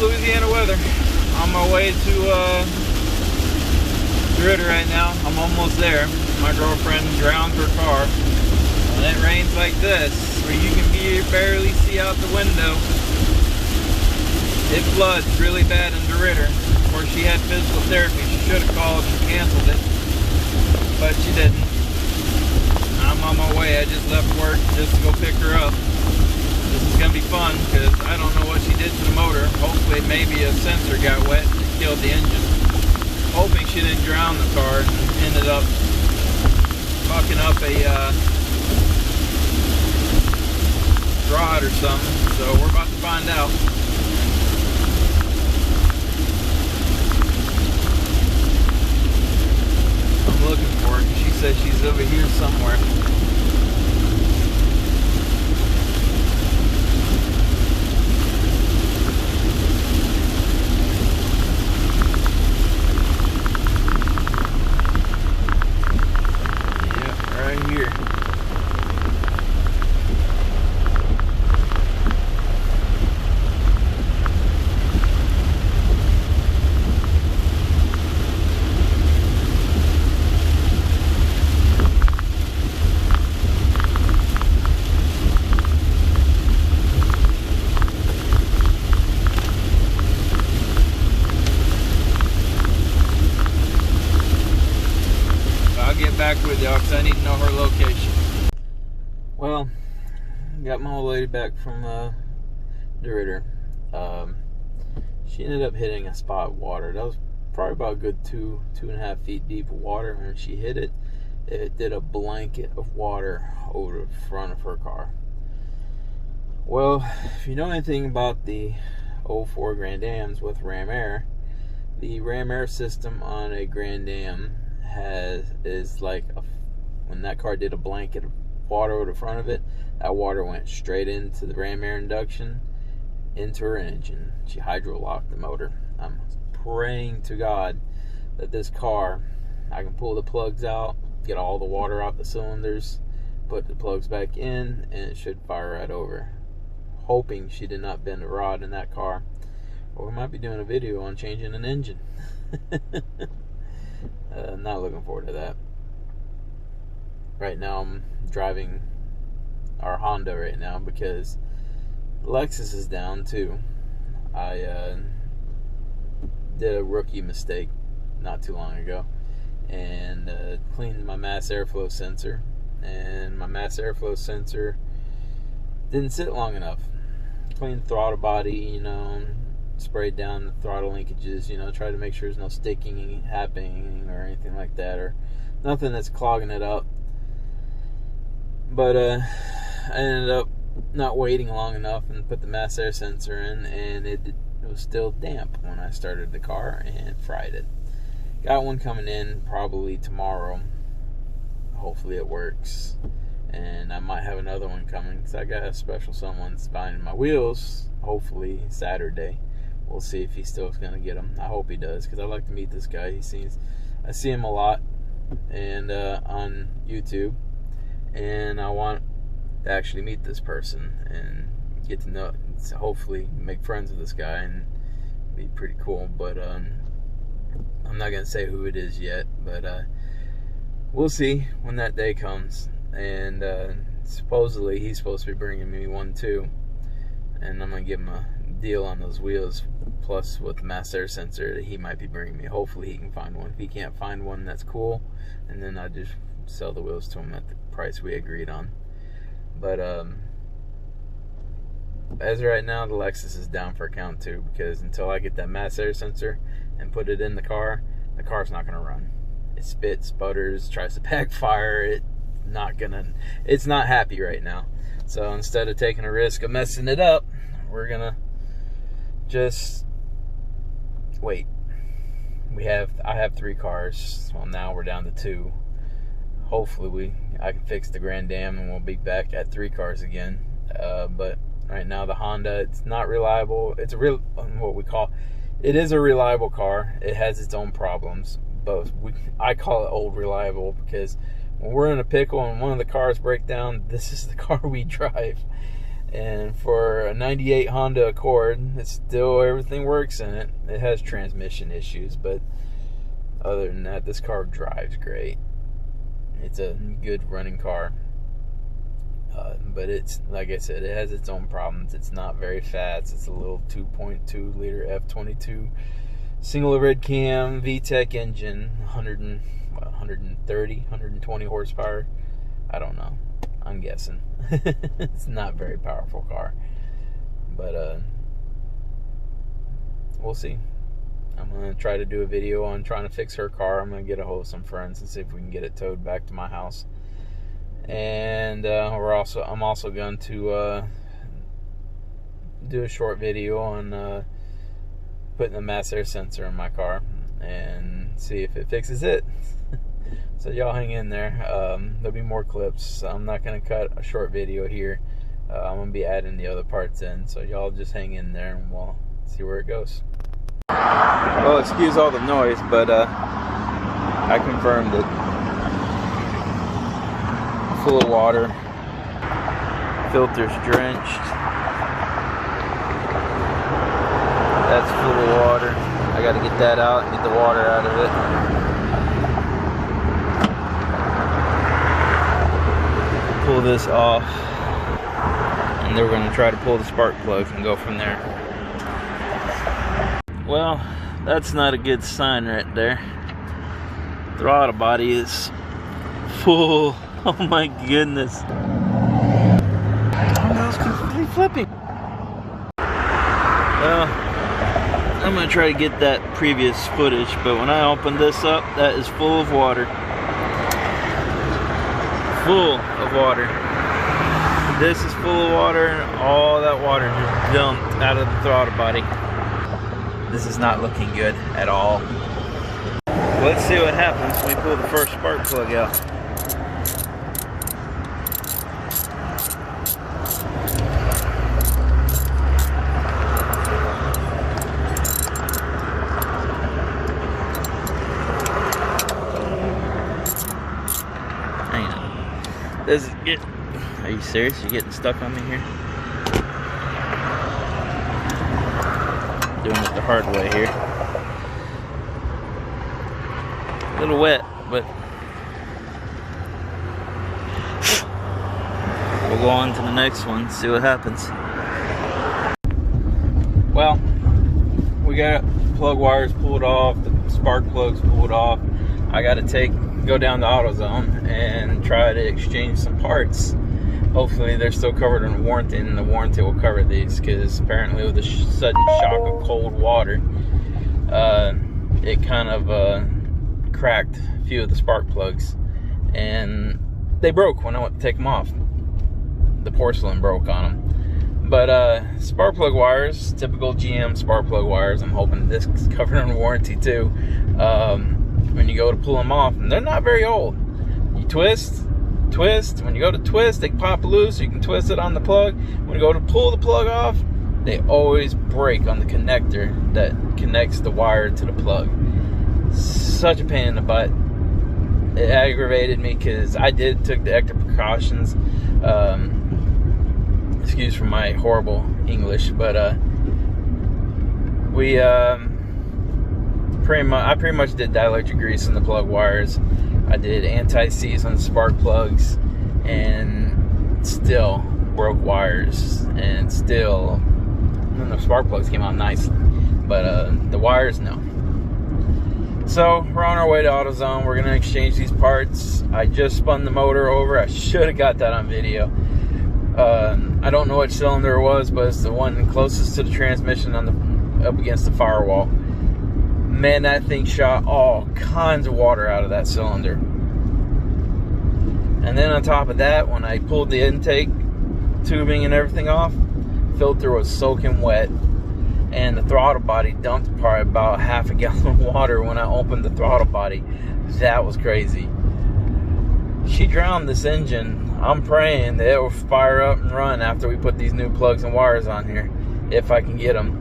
Louisiana weather. On my way to DeRidder right now. I'm almost there. My girlfriend drowned her car. When it rains like this, where you can barely see out the window, it floods really bad in DeRidder. Where she had physical therapy. She should have called and canceled it, but she didn't. I'm on my way. I just left work just to go pick her up. This is gonna be fun because I don't know what she did to the motor. Hopefully maybe a sensor got wet and killed the engine. Hoping she didn't drown the car and ended up fucking up a rod or something. So we're about to find out. I'm looking for her. She says she's over here somewhere. Back with y'all because I need to know her location. Well, got my old lady back from DeRidder. She ended up hitting a spot of water. That was probably about a good 2.5 feet deep of water. When she hit it, it did a blanket of water over the front of her car. Well, if you know anything about the old 4 Grand Ams with Ram Air, the Ram Air system on a Grand Am is like when that car did a blanket of water over the front of it, that water went straight into the Ram Air induction, into her engine. She hydro-locked the motor. I'm praying to God that this car, I can pull the plugs out, get all the water out the cylinders, put the plugs back in, and it should fire right over. Hoping she did not bend a rod in that car, or we might be doing a video on changing an engine. Not looking forward to that. Right now I'm driving our Honda right now because Lexus is down too. I did a rookie mistake not too long ago and cleaned my mass airflow sensor, and my mass airflow sensor didn't sit long enough. Cleaned throttle body, sprayed down the throttle linkages, tried to make sure there's no sticking happening or anything like that, or nothing that's clogging it up. But I ended up not waiting long enough and put the mass air sensor in, and it was still damp when I started the car and fried it. Got one coming in probably tomorrow. Hopefully it works. And I might have another one coming because I got a special someone's buying my wheels, hopefully Saturday. We'll see if he still is going to get them. I hope he does, because I like to meet this guy. I see him a lot and on YouTube, and I want to actually meet this person and get to know, hopefully make friends with this guy and be pretty cool. But I'm not going to say who it is yet, but we'll see when that day comes. And supposedly he's supposed to be bringing me one too, and I'm going to give him a deal on those wheels, plus with the mass air sensor that he might be bringing me. Hopefully he can find one. If he can't find one, that's cool, and then I just sell the wheels to him at the price we agreed on. But as of right now, the Lexus is down for account too, because until I get that mass air sensor and put it in the car's not going to run. It spits, sputters, tries to backfire. It's not happy right now. So instead of taking a risk of messing it up, we're gonna just wait. I have 3 cars. Well, now we're down to 2. Hopefully I can fix the Grand Am and we'll be back at 3 cars again. But right now the Honda, it's not reliable. It's it is a reliable car. It has its own problems, but I call it old reliable because when we're in a pickle and one of the cars break down, this is the car we drive. And for a 98 Honda Accord, it's still, everything works in it. It has transmission issues, but other than that, this car drives great. It's a good running car. But it's, like I said, it has its own problems. It's not very fast. It's a little 2.2 liter F22 single red cam VTEC engine, 120 horsepower. I don't know. I'm guessing. It's not a very powerful car. But we'll see. I'm going to try to do a video on trying to fix her car. I'm going to get a hold of some friends and see if we can get it towed back to my house. And I'm also going to do a short video on putting a mass air sensor in my car and see if it fixes it. So y'all hang in there. There'll be more clips. I'm not going to cut a short video here. I'm going to be adding the other parts in. So y'all just hang in there and we'll see where it goes. Well, excuse all the noise, but I confirmed it. Full of water. Filter's drenched. That's full of water. I got to get that out and get the water out of it. Pull this off, and then we're going to try to pull the spark plugs and go from there. Well, that's not a good sign right there. Throttle body is full. Oh my goodness. Oh, that was completely flipping. Well, I'm going to try to get that previous footage, but when I open this up, that is full of water. Full of water. This is full of water, and all that water just dumped out of the throttle body. This is not looking good at all. Let's see what happens when we pull the first spark plug out. Does it get... Are you serious? You're getting stuck on me here? Doing it the hard way here. A little wet, but we'll go on to the next one, see what happens. Well, we got plug wires pulled off, the spark plugs pulled off. I got to go down to AutoZone and try to exchange some parts. Hopefully they're still covered in warranty, and the warranty will cover these, because apparently with the sudden shock of cold water, it kind of cracked a few of the spark plugs, and they broke when I went to take them off. The porcelain broke on them. But spark plug wires, typical GM spark plug wires, I'm hoping this is covered in warranty too. When you go to pull them off, and they're not very old, you twist. When you go to twist, they pop loose. You can twist it on the plug. When you go to pull the plug off, they always break on the connector that connects the wire to the plug. Such a pain in the butt. It aggravated me because I took the extra precautions. Excuse for my horrible English, but I pretty much did dielectric grease in the plug wires. I did anti-seize on the spark plugs, and still broke wires, and still, and the spark plugs came out nice, but the wires, no. So we're on our way to AutoZone. We're gonna exchange these parts. I just spun the motor over. I should have got that on video. I don't know which cylinder it was, but it's the one closest to the transmission up against the firewall. Man, that thing shot all kinds of water out of that cylinder. And then on top of that, when I pulled the intake tubing and everything off, filter was soaking wet, and the throttle body dumped probably about half a gallon of water when I opened the throttle body. That was crazy. She drowned this engine. I'm praying that it will fire up and run after we put these new plugs and wires on here, if I can get them.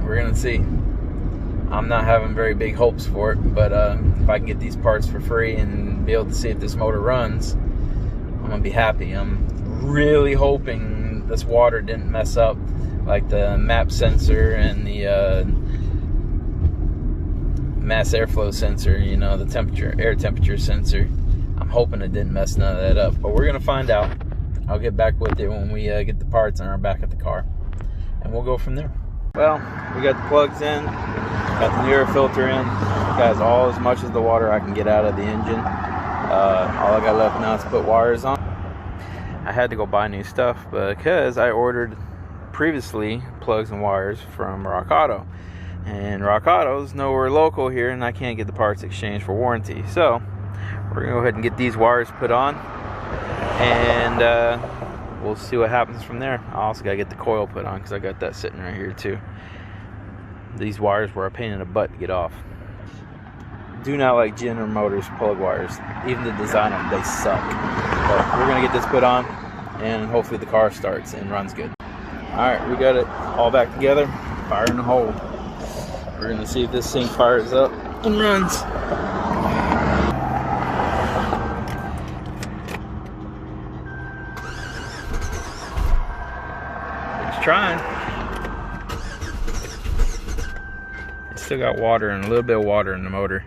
We're gonna see. I'm not having very big hopes for it, but if I can get these parts for free and be able to see if this motor runs, I'm gonna be happy. I'm really hoping this water didn't mess up like the map sensor and the mass airflow sensor, you know, the air temperature sensor. I'm hoping it didn't mess none of that up, but we're gonna find out. I'll get back with you when we get the parts and are back at the car, and we'll go from there. Well, we got the plugs in, got the new air filter in, got all as much as the water I can get out of the engine. All I got left now is to put wires on. I had to go buy new stuff because I ordered previously plugs and wires from Rock Auto, and Rock Auto's nowhere local here, and I can't get the parts exchanged for warranty. So we're gonna go ahead and get these wires put on, and we'll see what happens from there. I also gotta get the coil put on because I got that sitting right here too. These wires were a pain in the butt to get off. Do not like General Motors plug wires. Even the design of them, they suck. But we're gonna get this put on, and hopefully the car starts and runs good. Alright, we got it all back together, fire in the hole. We're gonna see if this thing fires up and runs. It's trying. It's still got water and a little bit of water in the motor.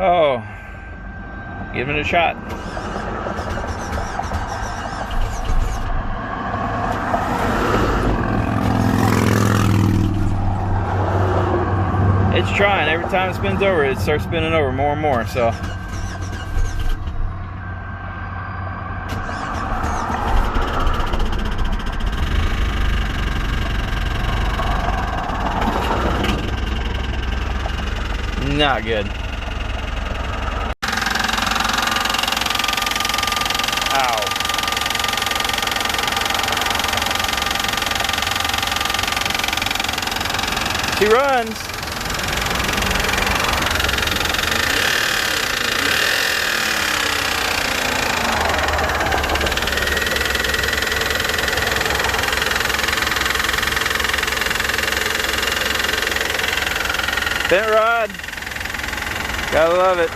Oh, give it a shot. It's trying. Every time it spins over, it starts spinning over more and more, so. Not good. Ow. She runs. Bent rod. Gotta love it.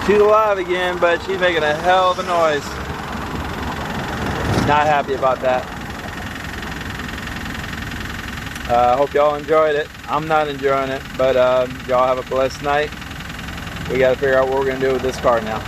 She's alive again, but she's making a hell of a noise. Not happy about that. Hope y'all enjoyed it. I'm not enjoying it, but y'all have a blessed night. We gotta figure out what we're gonna do with this car now.